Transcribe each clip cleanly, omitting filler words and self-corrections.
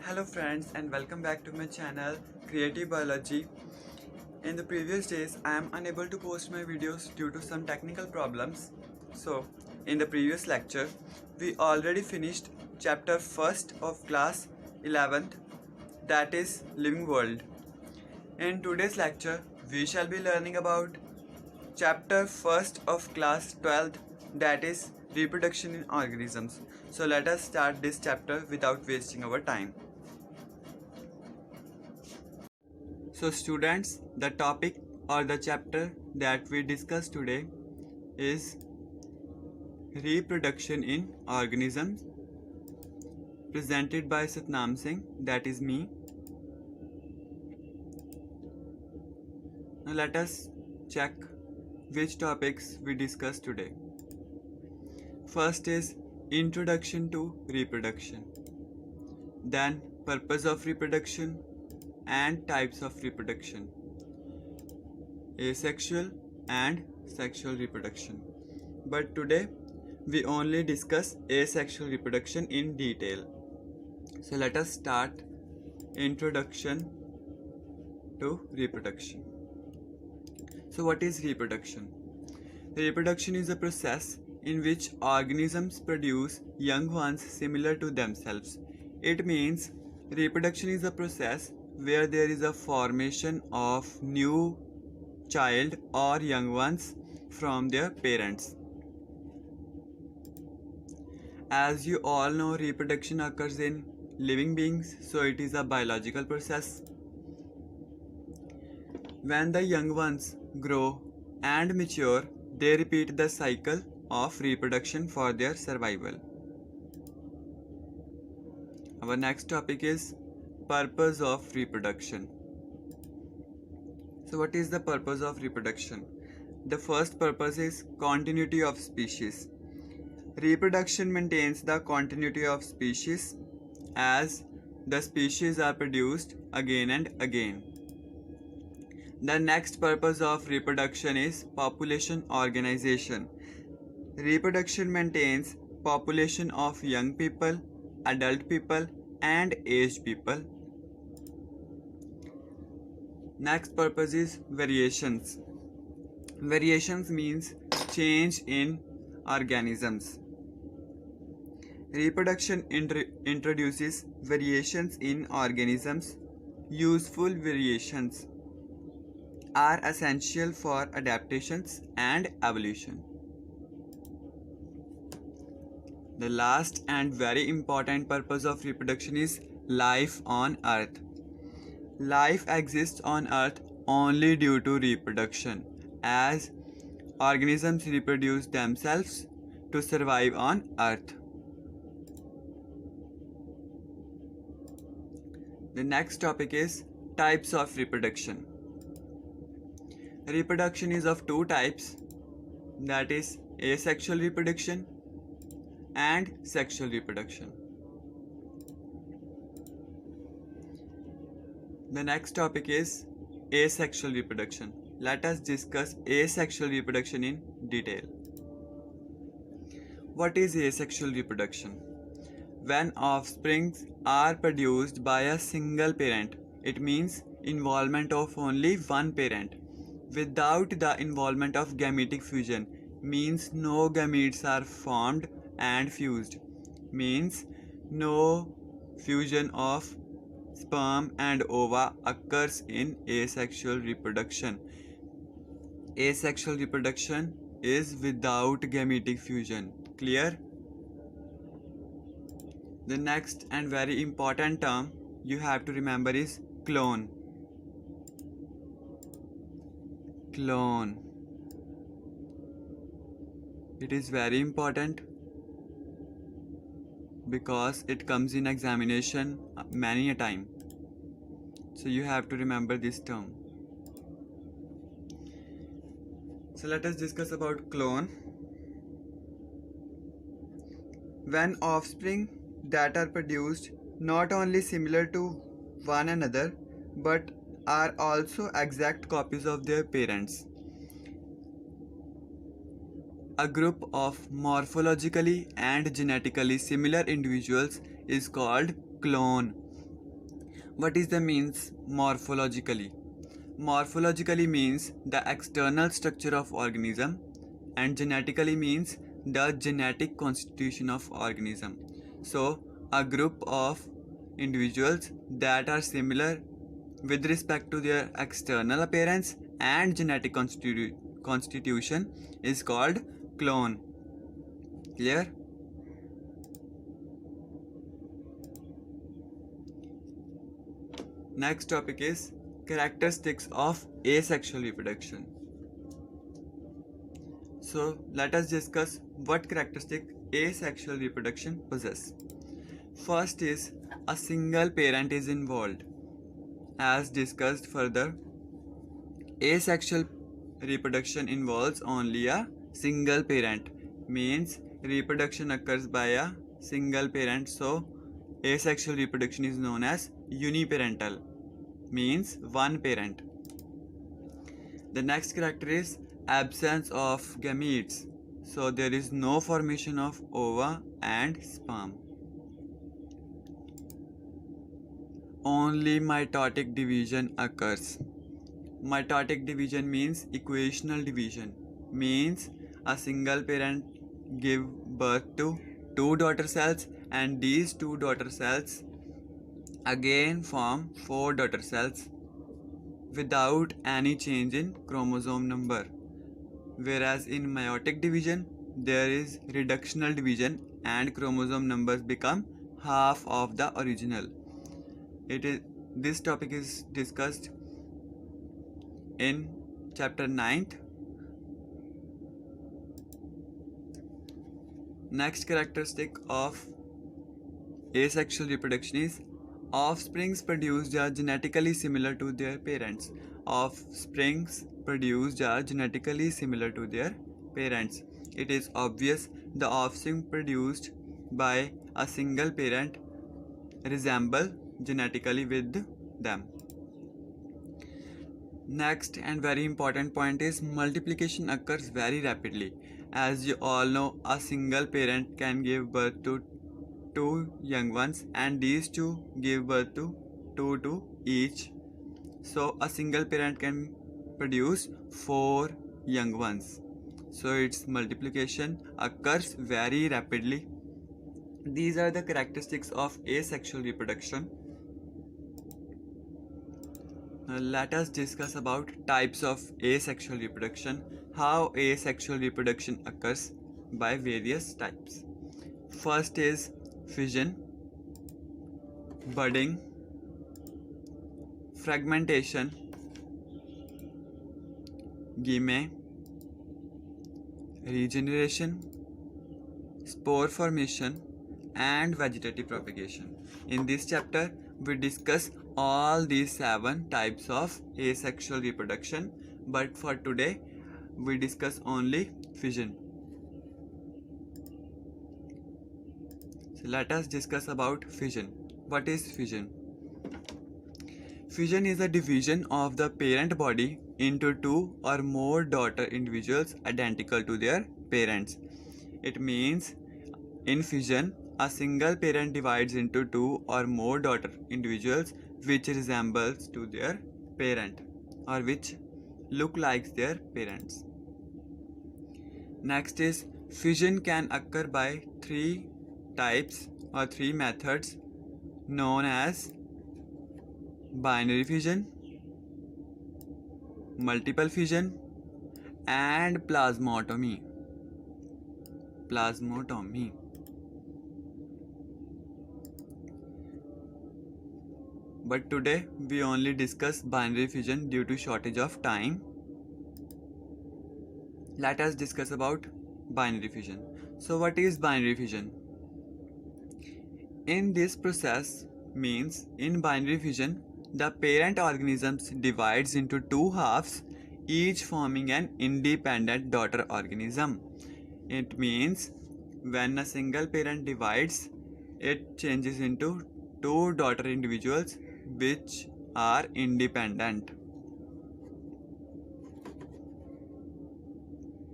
Hello friends and welcome back to my channel Creative Biology. In the previous days I am unable to post my videos due to some technical problems. So in the previous lecture we already finished chapter 1st of class 11th, that is Living World. In today's lecture we shall be learning about chapter 1st of class 12th, that is Reproduction in Organisms. So let us start this chapter without wasting our time. So students, the topic or the chapter that we discuss today is reproduction in organisms, presented by Satnam Singh, that is me. Now let us check which topics we discuss today. First is introduction to reproduction, then purpose of reproduction and types of reproduction, asexual and sexual reproduction. But today we only discuss asexual reproduction in detail. So let us start introduction to reproduction. So what is reproduction? Reproduction is a process in which organisms produce young ones similar to themselves. It means reproduction is a process where there is a formation of new child or young ones from their parents. As you all know, reproduction occurs in living beings, so it is a biological process. When the young ones grow and mature, they repeat the cycle of reproduction for their survival. Our next topic is purpose of reproduction. So what is the purpose of reproduction? The first purpose is continuity of species. Reproduction maintains the continuity of species as the species are produced again and again. The next purpose of reproduction is population organization. Reproduction maintains population of young people, adult people, and aged people. Next purpose is variations. Variations means change in organisms. Reproduction introduces variations in organisms. Useful variations are essential for adaptations and evolution. The last and very important purpose of reproduction is life on Earth. Life exists on Earth only due to reproduction, as organisms reproduce themselves to survive on Earth. The next topic is types of reproduction. Reproduction is of two types, that is asexual reproduction and sexual reproduction. The next topic is asexual reproduction. Let us discuss asexual reproduction in detail. What is asexual reproduction? When offspring are produced by a single parent, it means involvement of only one parent. Without the involvement of gametic fusion, means no gametes are formed and fused, means no fusion of sperm and ova occurs in asexual reproduction. Asexual reproduction is without gametic fusion. Clear? The next and very important term you have to remember is clone. Clone. It is very important because it comes in examination many a time. So you have to remember this term. So let us discuss about clone. When offspring that are produced not only similar to one another but are also exact copies of their parents. A group of morphologically and genetically similar individuals is called clone. What is the means morphologically? Morphologically means the external structure of organism, and genetically means the genetic constitution of organism. So a group of individuals that are similar with respect to their external appearance and genetic constitution is called clone. Clear? Next topic is characteristics of asexual reproduction. So let us discuss what characteristic asexual reproduction possess. First is a single parent is involved. As discussed further, asexual reproduction involves only a single parent, means reproduction occurs by a single parent. So asexual reproduction is known as uniparental, means one parent. The next character is absence of gametes. So there is no formation of ova and sperm. Only mitotic division occurs. Mitotic division means equational division, means a single parent give birth to two daughter cells, and these two daughter cells again form four daughter cells without any change in chromosome number. Whereas in meiotic division there is reductional division and chromosome numbers become half of the original. This topic is discussed in chapter 9th. Next characteristic of asexual reproduction is offsprings produced are genetically similar to their parents. Offsprings produced are genetically similar to their parents. It is obvious the offspring produced by a single parent resemble genetically with them. Next and very important point is multiplication occurs very rapidly. As you all know, a single parent can give birth to two young ones, and these two give birth to two to each. So a single parent can produce four young ones. So its multiplication occurs very rapidly. These are the characteristics of asexual reproduction. Now let us discuss about types of asexual reproduction, how asexual reproduction occurs by various types. First is fission, budding, fragmentation, gyme, regeneration, spore formation, and vegetative propagation. In this chapter, we discuss all these 7 types of asexual reproduction, but for today, we discuss only fission. So let us discuss about fission. What is fission? Fission is a division of the parent body into two or more daughter individuals identical to their parents. It means in fission, a single parent divides into two or more daughter individuals which resembles to their parent or which look like their parents. Next is fission can occur by 3 types or 3 methods known as binary fission, multiple fission, and plasmatomy. But today we only discuss binary fission due to shortage of time. Let us discuss about binary fission. So what is binary fission? In this process means in binary fission the parent organisms divides into two halves, each forming an independent daughter organism. It means when a single parent divides, it changes into two daughter individuals which are independent.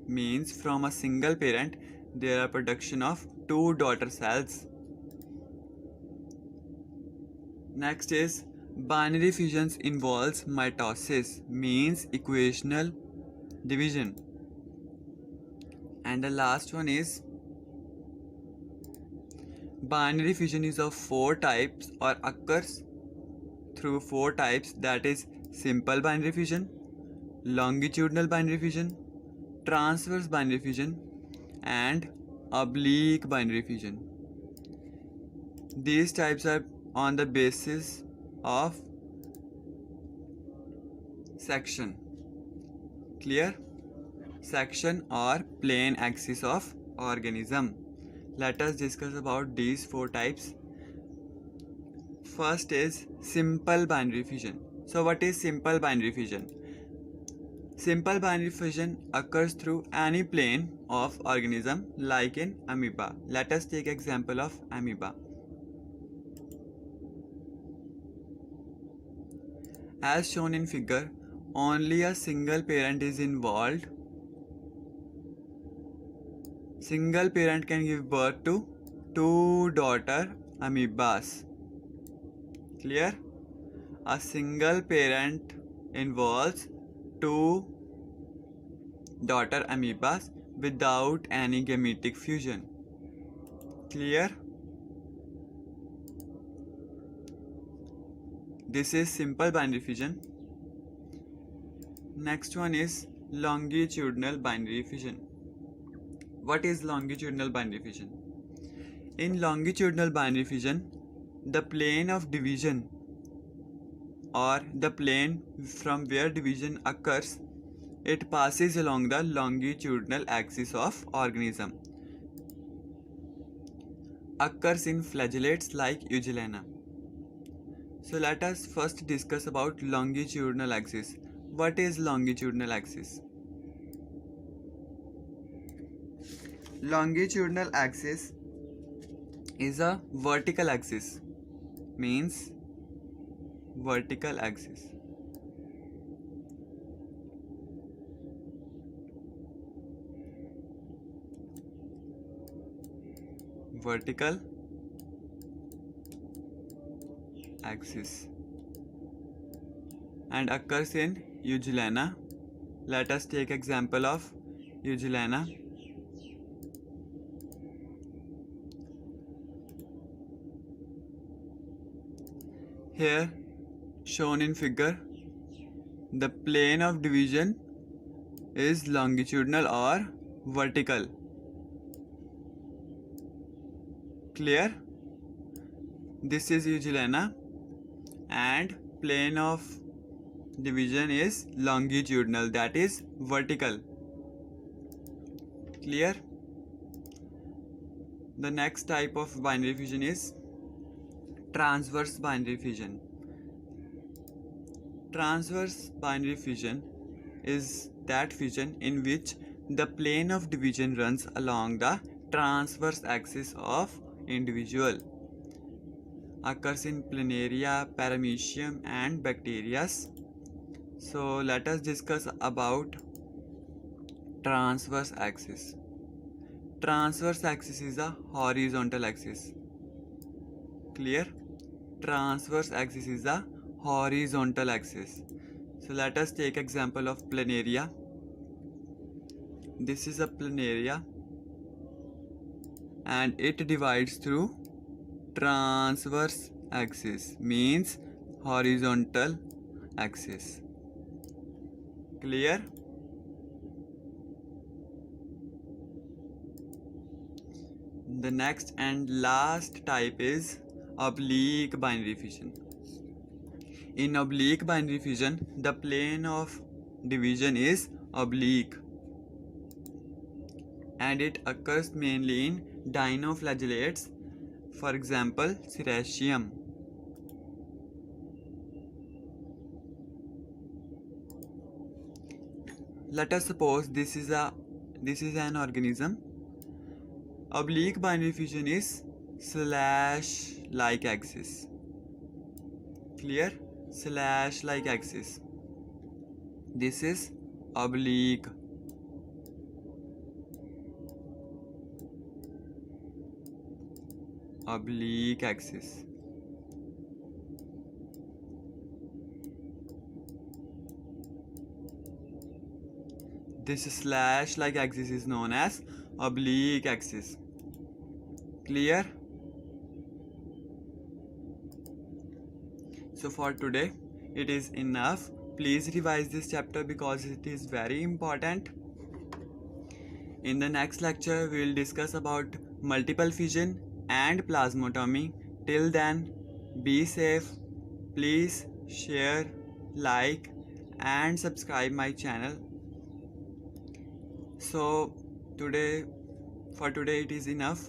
Means from a single parent there are production of two daughter cells. Next is Binary fusions involves mitosis, means equational division. And the last one is binary fusion is of four types or occurs through four types, that is simple binary fusion, longitudinal binary fusion, transverse binary fusion, and oblique binary fusion. These types are on the basis of section. Clear? Section or plane axis of organism. Let us discuss about these four types. First is simple binary fusion. So what is simple binary fusion? Simple binary fusion occurs through any plane of organism like in amoeba. Let us take example of amoeba. As shown in figure, only a single parent is involved. Single parent can give birth to two daughter amoebas. Clear? A single parent involves two daughter amoebas without any gametic fusion. Clear? This is simple binary fusion. Next one is longitudinal binary fusion. What is longitudinal binary fusion? In longitudinal binary fusion, the plane of division or the plane from where division occurs, it passes along the longitudinal axis of organism. Occurs in flagellates like Eugellina. So let us first discuss about longitudinal axis. What is longitudinal axis? Longitudinal axis is a vertical axis, means vertical axis. Vertical axis and occurs in Eugellina. Let us take example of Eugellina. Here shown in figure, the plane of division is longitudinal or vertical. Clear? This is Eugellina and plane of division is longitudinal, that is vertical. Clear? The next type of binary fusion is transverse binary fusion. Transverse binary fusion is that fusion in which the plane of division runs along the transverse axis of individual. Occurs in Planaria, Paramecium and Bacteria. So let us discuss about transverse axis. Transverse axis is a horizontal axis. Clear? Transverse axis is a horizontal axis. So let us take example of Planaria. This is a Planaria and it divides through transverse axis, means horizontal axis. Clear? The next and last type is oblique binary fusion. In oblique binary fusion, the plane of division is oblique and it occurs mainly in dinoflagellates, for example Serratium. Let us suppose this is an organism. Oblique binary fusion is slash like axis. Clear? Slash like axis. This is oblique. Oblique axis. This slash like axis is known as oblique axis. Clear? So for today it is enough. Please revise this chapter because it is very important. In the next lecture we will discuss about multiple fission and plasmotomy. Till then, be safe. Please share, like and subscribe my channel. So for today it is enough.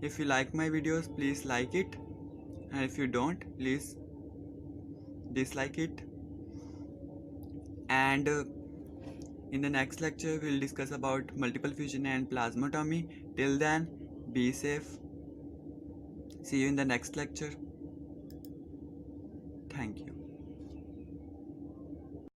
If you like my videos, please like it, and if you don't, please dislike it. And in the next lecture we will discuss about multiple fission and plasmotomy. Till then, be safe. See you in the next lecture. Thank you.